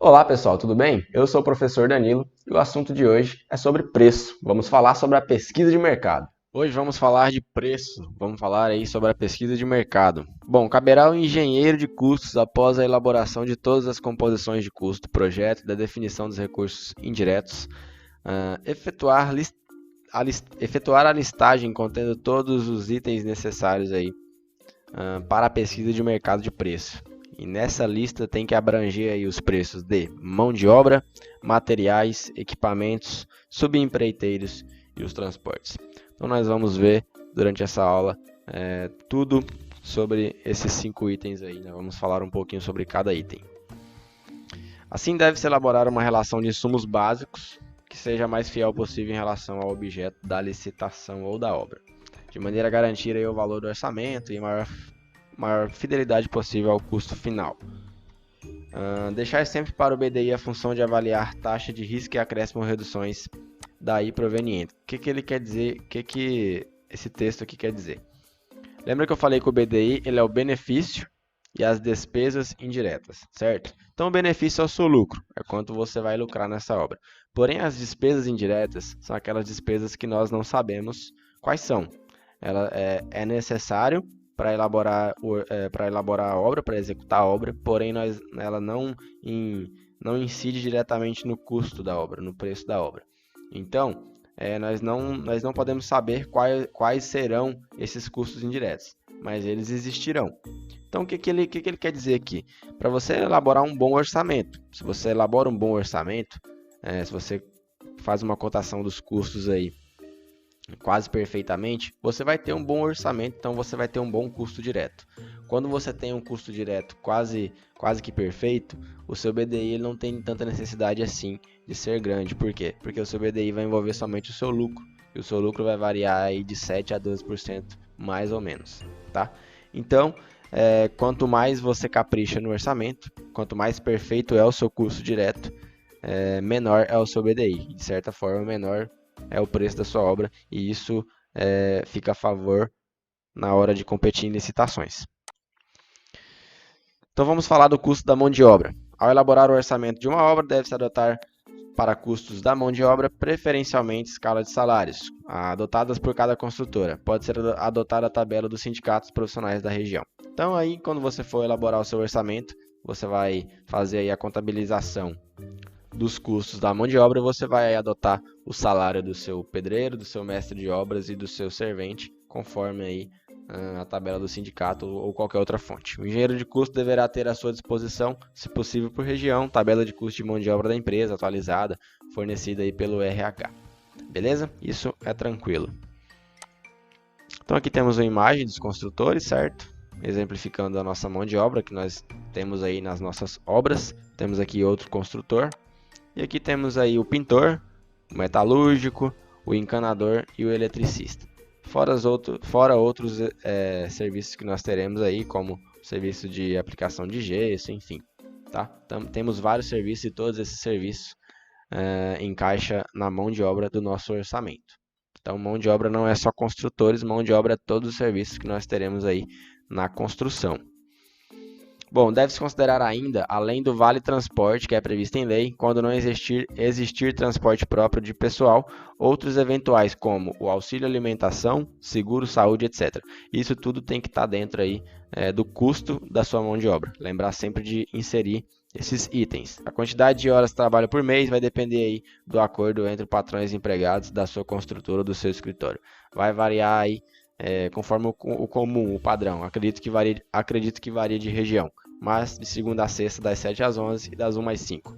Olá pessoal, tudo bem? Eu sou o professor Danilo e o assunto de hoje é sobre preço. Vamos falar sobre a pesquisa de mercado. Hoje vamos falar de preço, vamos falar aí sobre a pesquisa de mercado. Bom, caberá ao engenheiro de custos, após a elaboração de todas as composições de custo do projeto e da definição dos recursos indiretos, efetuar a listagem contendo todos os itens necessários aí, para a pesquisa de mercado de preço. E nessa lista tem que abranger aí os preços de mão de obra, materiais, equipamentos, subempreiteiros e os transportes. Então nós vamos ver durante essa aula tudo sobre esses 5 itens aí, né? Vamos falar um pouquinho sobre cada item. Assim deve-se elaborar uma relação de insumos básicos que seja mais fiel possível em relação ao objeto da licitação ou da obra, de maneira a garantir aí o valor do orçamento e maior fidelidade possível ao custo final. Deixar sempre para o BDI a função de avaliar taxa de risco e acréscimo ou reduções daí provenientes. O que ele quer dizer? O que esse texto aqui quer dizer? Lembra que eu falei que o BDI ele é o benefício e as despesas indiretas, certo? Então o benefício é o seu lucro, é quanto você vai lucrar nessa obra. Porém, as despesas indiretas são aquelas despesas que nós não sabemos quais são. É necessário para elaborar a obra, para executar a obra, porém ela não incide diretamente no custo da obra, no preço da obra. Então, nós não podemos saber quais serão esses custos indiretos, mas eles existirão. Então, o que ele quer dizer aqui? Para você elaborar um bom orçamento, se você elabora um bom orçamento, se você faz uma cotação dos custos aí quase perfeitamente, você vai ter um bom orçamento, então você vai ter um bom custo direto. Quando você tem um custo direto quase que perfeito, o seu BDI ele não tem tanta necessidade assim de ser grande. Por quê? Porque o seu BDI vai envolver somente o seu lucro, e o seu lucro vai variar aí de 7 a 12% mais ou menos, tá? Então, quanto mais você capricha no orçamento, quanto mais perfeito é o seu custo direto, menor é o seu BDI. De certa forma, menor é o preço da sua obra, e isso fica a favor na hora de competir em licitações. Então vamos falar do custo da mão de obra. Ao elaborar o orçamento de uma obra, deve-se adotar para custos da mão de obra, preferencialmente escala de salários, adotadas por cada construtora. Pode ser adotada a tabela dos sindicatos profissionais da região. Então aí, quando você for elaborar o seu orçamento, você vai fazer aí a contabilização dos custos da mão de obra, você vai adotar o salário do seu pedreiro, do seu mestre de obras e do seu servente, conforme aí a tabela do sindicato ou qualquer outra fonte. O engenheiro de custo deverá ter à sua disposição, se possível por região, tabela de custo de mão de obra da empresa atualizada, fornecida aí pelo RH. Beleza? Isso é tranquilo. Então aqui temos uma imagem dos construtores, certo? Exemplificando a nossa mão de obra que nós temos aí nas nossas obras. Temos aqui outro construtor. E aqui temos aí o pintor, o metalúrgico, o encanador e o eletricista. Fora outros serviços que nós teremos aí, como o serviço de aplicação de gesso, enfim. Tá? Temos vários serviços e todos esses serviços encaixam na mão de obra do nosso orçamento. Então, mão de obra não é só construtores, mão de obra é todos os serviços que nós teremos aí na construção. Bom, deve-se considerar ainda, além do vale transporte que é previsto em lei, quando não existir transporte próprio de pessoal, outros eventuais como o auxílio alimentação, seguro, saúde, etc. Isso tudo tem que estar dentro aí do custo da sua mão de obra. Lembrar sempre de inserir esses itens. A quantidade de horas de trabalho por mês vai depender aí do acordo entre patrões e empregados da sua construtora ou do seu escritório. Vai variar aí conforme o comum, o padrão. Acredito que varia de região, mas de segunda a sexta das 7 às 11 e das 1 às 5.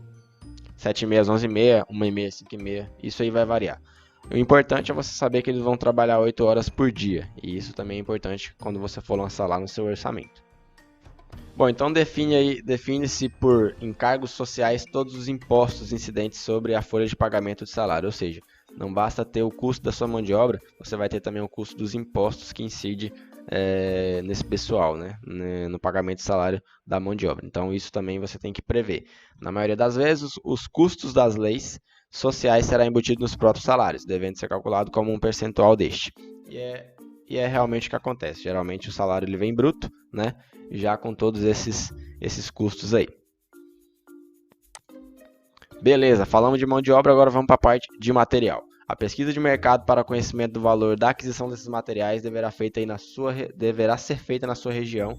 7h30 às 11h30, 1h30 às 5h30, isso aí vai variar. O importante é você saber que eles vão trabalhar 8 horas por dia, e isso também é importante quando você for lançar lá no seu orçamento. Bom, então define-se por encargos sociais todos os impostos incidentes sobre a folha de pagamento de salário, ou seja, não basta ter o custo da sua mão de obra, você vai ter também o custo dos impostos que incide nesse pessoal, né, no pagamento de salário da mão de obra. Então isso também você tem que prever. Na maioria das vezes, os custos das leis sociais será embutido nos próprios salários, devendo ser calculado como um percentual deste. E é realmente o que acontece. Geralmente o salário ele vem bruto, né, já com todos esses custos aí. Beleza, falamos de mão de obra, agora vamos para a parte de material. A pesquisa de mercado para conhecimento do valor da aquisição desses materiais deverá ser feita na sua região,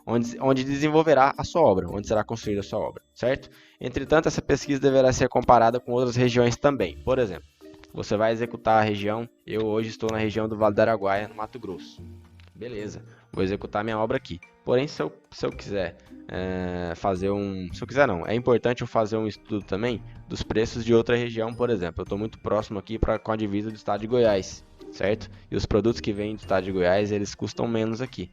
onde desenvolverá a sua obra, onde será construída a sua obra, certo? Entretanto, essa pesquisa deverá ser comparada com outras regiões também. Por exemplo, você vai executar a região, eu hoje estou na região do Vale do Araguaia, no Mato Grosso. Beleza, vou executar minha obra aqui. Porém, se eu quiser fazer um... Se eu quiser não, é importante eu fazer um estudo também dos preços de outra região, por exemplo. Eu estou muito próximo aqui com a divisa do estado de Goiás, certo? E os produtos que vêm do estado de Goiás, eles custam menos aqui,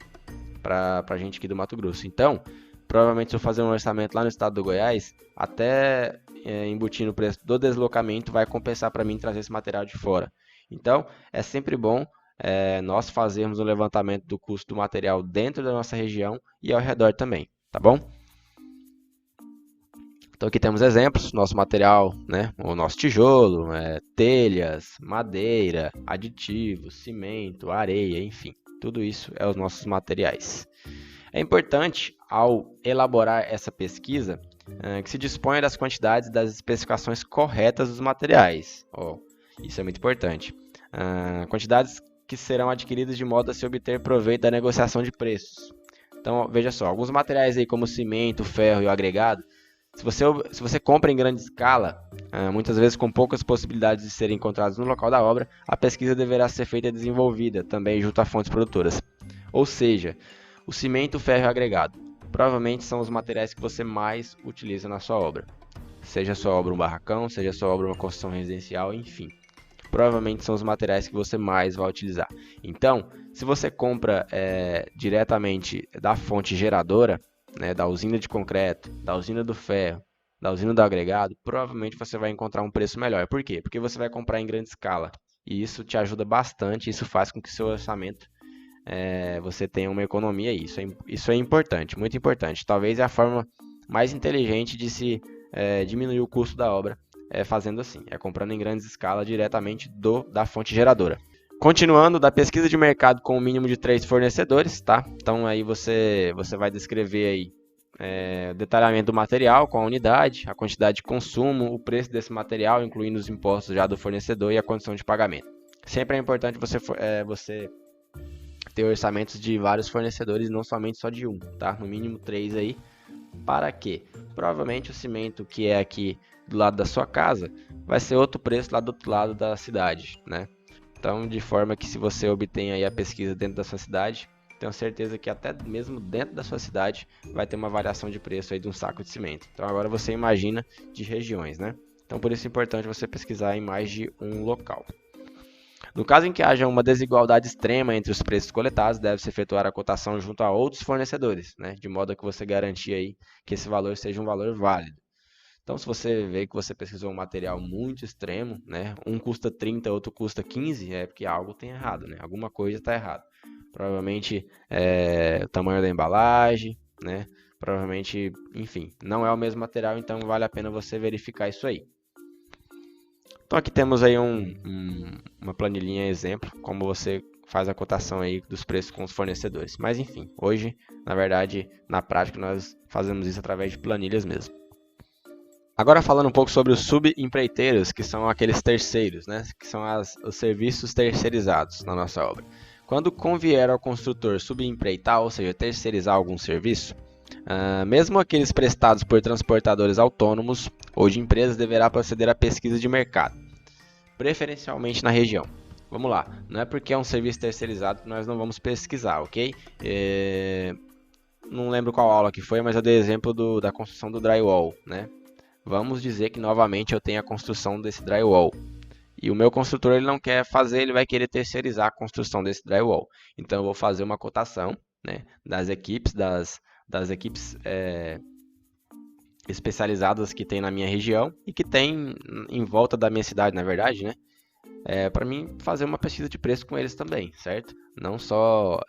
para a gente aqui do Mato Grosso. Então, provavelmente se eu fazer um orçamento lá no estado do Goiás, até embutir no preço do deslocamento, vai compensar para mim trazer esse material de fora. Então, é sempre bom nós fazermos o levantamento do custo do material dentro da nossa região e ao redor também, tá bom? Então aqui temos exemplos, nosso material, né? O nosso tijolo, telhas, madeira, aditivos, cimento, areia, enfim, tudo isso é os nossos materiais. É importante, ao elaborar essa pesquisa, que se disponha das quantidades e das especificações corretas dos materiais. Isso é muito importante. Quantidades que serão adquiridas de modo a se obter proveito da negociação de preços. Então, veja só, alguns materiais aí como cimento, ferro e o agregado, se você compra em grande escala, muitas vezes com poucas possibilidades de serem encontrados no local da obra, a pesquisa deverá ser feita e desenvolvida também junto a fontes produtoras. Ou seja, o cimento, o ferro e o agregado provavelmente são os materiais que você mais utiliza na sua obra. Seja a sua obra um barracão, seja a sua obra uma construção residencial, enfim. Provavelmente são os materiais que você mais vai utilizar. Então, se você compra diretamente da fonte geradora, né, da usina de concreto, da usina do ferro, da usina do agregado, provavelmente você vai encontrar um preço melhor. Por quê? Porque você vai comprar em grande escala. E isso te ajuda bastante, isso faz com que seu orçamento você tenha uma economia aí. Isso é importante, muito importante. Talvez é a forma mais inteligente de se diminuir o custo da obra, fazendo assim, comprando em grandes escalas diretamente da fonte geradora. Continuando, da pesquisa de mercado com o mínimo de 3 fornecedores, tá? Então aí você vai descrever aí o detalhamento do material com a unidade, a quantidade de consumo, o preço desse material, incluindo os impostos já do fornecedor e a condição de pagamento. Sempre é importante você ter orçamentos de vários fornecedores, não somente só de um, tá? No mínimo 3 aí. Para quê? Provavelmente o cimento que é aqui do lado da sua casa vai ser outro preço lá do outro lado da cidade, né? Então, de forma que se você obtém aí a pesquisa dentro da sua cidade, tenho certeza que até mesmo dentro da sua cidade vai ter uma variação de preço aí de um saco de cimento. Então, agora você imagina de regiões, né? Então, por isso é importante você pesquisar em mais de um local. No caso em que haja uma desigualdade extrema entre os preços coletados, deve-se efetuar a cotação junto a outros fornecedores, né? De modo a que você garantir aí que esse valor seja um valor válido. Então, se você vê que você pesquisou um material muito extremo, né? Um custa 30, outro custa 15, é porque algo tem errado, né? Alguma coisa está errada. Provavelmente o tamanho da embalagem, né? Provavelmente, enfim, não é o mesmo material, então vale a pena você verificar isso aí. Então aqui temos aí uma planilhinha exemplo, como você faz a cotação aí dos preços com os fornecedores. Mas enfim, hoje, na verdade, na prática, nós fazemos isso através de planilhas mesmo. Agora falando um pouco sobre os subempreiteiros, que são aqueles terceiros, né? Que são os serviços terceirizados na nossa obra. Quando convier ao construtor subempreitar, ou seja, terceirizar algum serviço, mesmo aqueles prestados por transportadores autônomos ou de empresas, deverá proceder à pesquisa de mercado, preferencialmente na região. Vamos lá, não é porque é um serviço terceirizado que nós não vamos pesquisar, ok? Não lembro qual aula que foi, mas eu dei exemplo da construção do drywall, né? Vamos dizer que novamente eu tenho a construção desse drywall. E o meu construtor ele não quer fazer, ele vai querer terceirizar a construção desse drywall. Então eu vou fazer uma cotação, né, das equipes especializadas que tem na minha região e que tem em volta da minha cidade, na verdade, né? Para mim fazer uma pesquisa de preço com eles também, certo? Não só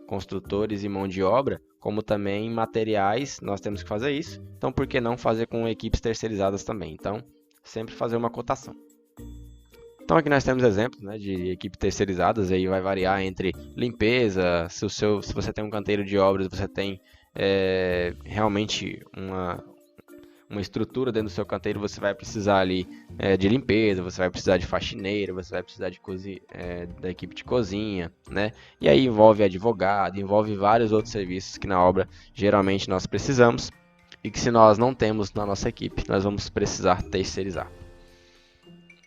construtores e mão de obra, como também materiais, nós temos que fazer isso. Então, por que não fazer com equipes terceirizadas também? Então, sempre fazer uma cotação. Então, aqui nós temos exemplos, né, de equipes terceirizadas, aí vai variar entre limpeza, se você tem um canteiro de obras, você tem realmente uma estrutura dentro do seu canteiro, você vai precisar ali de limpeza, você vai precisar de faxineiro, você vai precisar de da equipe de cozinha, né? E aí envolve advogado, envolve vários outros serviços que na obra geralmente nós precisamos e que se nós não temos na nossa equipe, nós vamos precisar terceirizar.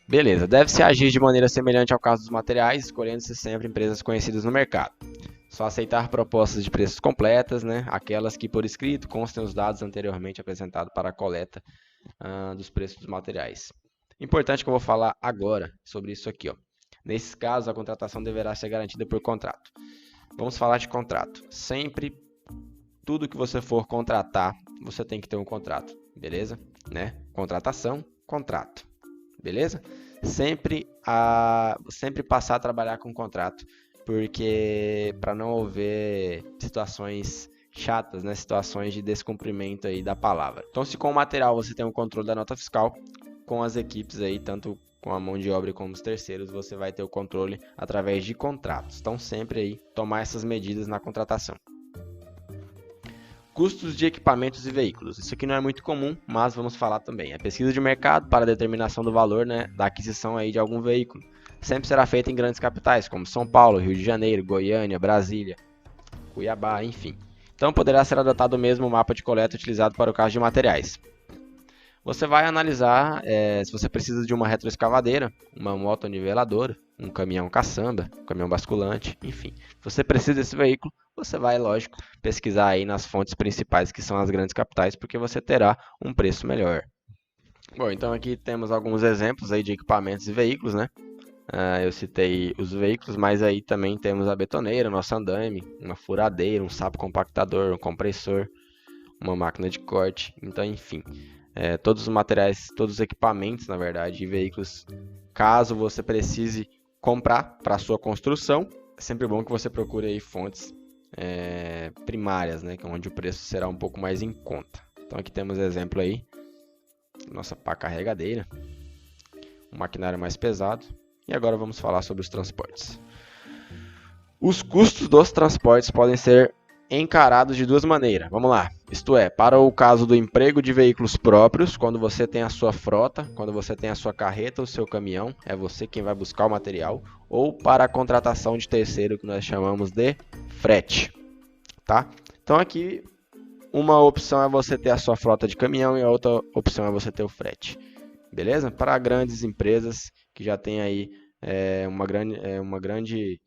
Beleza, deve-se agir de maneira semelhante ao caso dos materiais, escolhendo-se sempre empresas conhecidas no mercado. Só aceitar propostas de preços completas, né? Aquelas que por escrito constem os dados anteriormente apresentados para a coleta dos preços dos materiais. Importante que eu vou falar agora sobre isso aqui, ó. Nesses casos, a contratação deverá ser garantida por contrato. Vamos falar de contrato. Sempre, tudo que você for contratar, você tem que ter um contrato, beleza? Né? Contratação, contrato. Beleza? Sempre passar a trabalhar com contrato, porque para não haver situações chatas, né? Situações de descumprimento aí da palavra. Então, se com o material você tem um controle da nota fiscal, com as equipes aí, tanto com a mão de obra como os terceiros, você vai ter o controle através de contratos. Então, sempre aí tomar essas medidas na contratação. Custos de equipamentos e veículos. Isso aqui não é muito comum, mas vamos falar também. A pesquisa de mercado para a determinação do valor, né, da aquisição aí de algum veículo sempre será feita em grandes capitais, como São Paulo, Rio de Janeiro, Goiânia, Brasília, Cuiabá, enfim. Então poderá ser adotado o mesmo mapa de coleta utilizado para o caso de materiais. Você vai analisar se você precisa de uma retroescavadeira, uma motoniveladora, um caminhão caçamba, um caminhão basculante, enfim. Se você precisa desse veículo, você vai, lógico, pesquisar aí nas fontes principais, que são as grandes capitais, porque você terá um preço melhor. Bom, então aqui temos alguns exemplos aí de equipamentos e veículos, né? Eu citei os veículos, mas aí também temos a betoneira, nosso andaime, uma furadeira, um sapo compactador, um compressor, uma máquina de corte, então enfim. Todos os materiais, todos os equipamentos, na verdade, e veículos, caso você precise comprar para a sua construção, é sempre bom que você procure aí fontes primárias, né, que é onde o preço será um pouco mais em conta. Então aqui temos exemplo aí, nossa pá carregadeira, um maquinário mais pesado, e agora vamos falar sobre os transportes. Os custos dos transportes podem ser encarados de duas maneiras. Vamos lá. Isto é, para o caso do emprego de veículos próprios, quando você tem a sua frota, quando você tem a sua carreta ou seu caminhão, é você quem vai buscar o material, ou para a contratação de terceiro, que nós chamamos de frete, tá? Então aqui uma opção é você ter a sua frota de caminhão e a outra opção é você ter o frete, beleza? Para grandes empresas que já tem aí uma grande,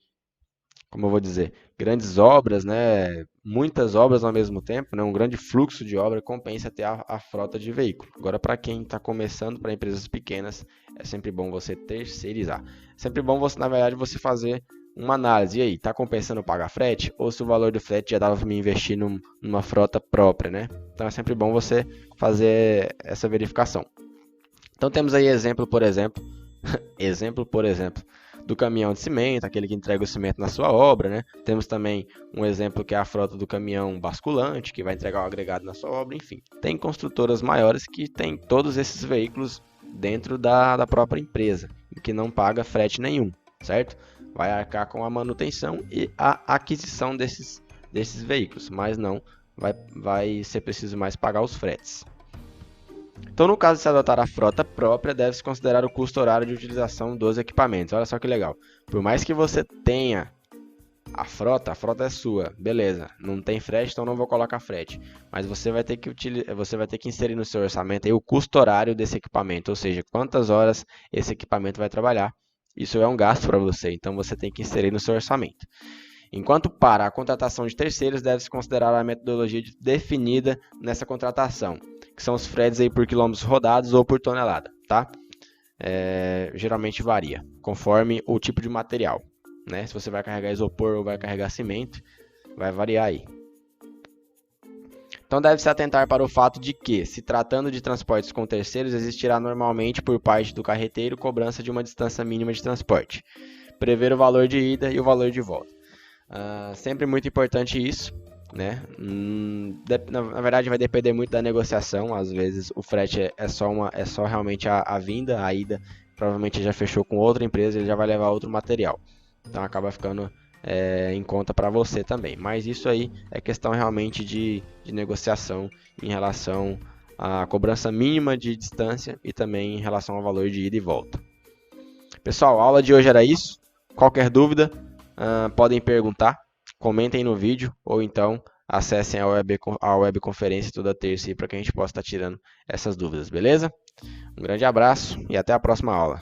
como eu vou dizer, grandes obras, né? Muitas obras ao mesmo tempo, né? Um grande fluxo de obra compensa ter a frota de veículo. Agora, para quem está começando, para empresas pequenas, é sempre bom você terceirizar. Sempre bom você, na verdade, você fazer uma análise. E aí, está compensando pagar frete? Ou se o valor do frete já dava para me investir numa frota própria, né? Então é sempre bom você fazer essa verificação. Então temos aí exemplo, por exemplo, do caminhão de cimento, aquele que entrega o cimento na sua obra, né? Temos também um exemplo que é a frota do caminhão basculante, que vai entregar o agregado na sua obra, enfim. Tem construtoras maiores que têm todos esses veículos dentro da própria empresa, e que não paga frete nenhum, certo? Vai arcar com a manutenção e a aquisição desses veículos, mas não vai ser preciso mais pagar os fretes. Então, no caso de se adotar a frota própria, deve-se considerar o custo horário de utilização dos equipamentos. Olha só que legal. Por mais que você tenha a frota é sua, beleza. Não tem frete, então não vou colocar frete. Mas você vai ter que inserir no seu orçamento aí o custo horário desse equipamento, ou seja, quantas horas esse equipamento vai trabalhar. Isso é um gasto para você, então você tem que inserir no seu orçamento. Enquanto para a contratação de terceiros, deve-se considerar a metodologia definida nessa contratação, que são os fretes aí por quilômetros rodados ou por tonelada, tá? Geralmente varia, conforme o tipo de material, né? Se você vai carregar isopor ou vai carregar cimento, vai variar aí. Então deve-se atentar para o fato de que, se tratando de transportes com terceiros, existirá normalmente por parte do carreteiro cobrança de uma distância mínima de transporte. Prever o valor de ida e o valor de volta. Sempre muito importante isso, né? Na verdade vai depender muito da negociação. Às vezes o frete é só realmente a vinda, a ida provavelmente já fechou com outra empresa, ele já vai levar outro material, então acaba ficando em conta para você também. Mas isso aí é questão realmente de negociação em relação a cobrança mínima de distância e também em relação ao valor de ida e volta. Pessoal, a aula de hoje era isso. Qualquer dúvida, podem perguntar, comentem no vídeo ou então acessem a webconferência toda terça para que a gente possa estar tirando essas dúvidas, beleza? Um grande abraço e até a próxima aula.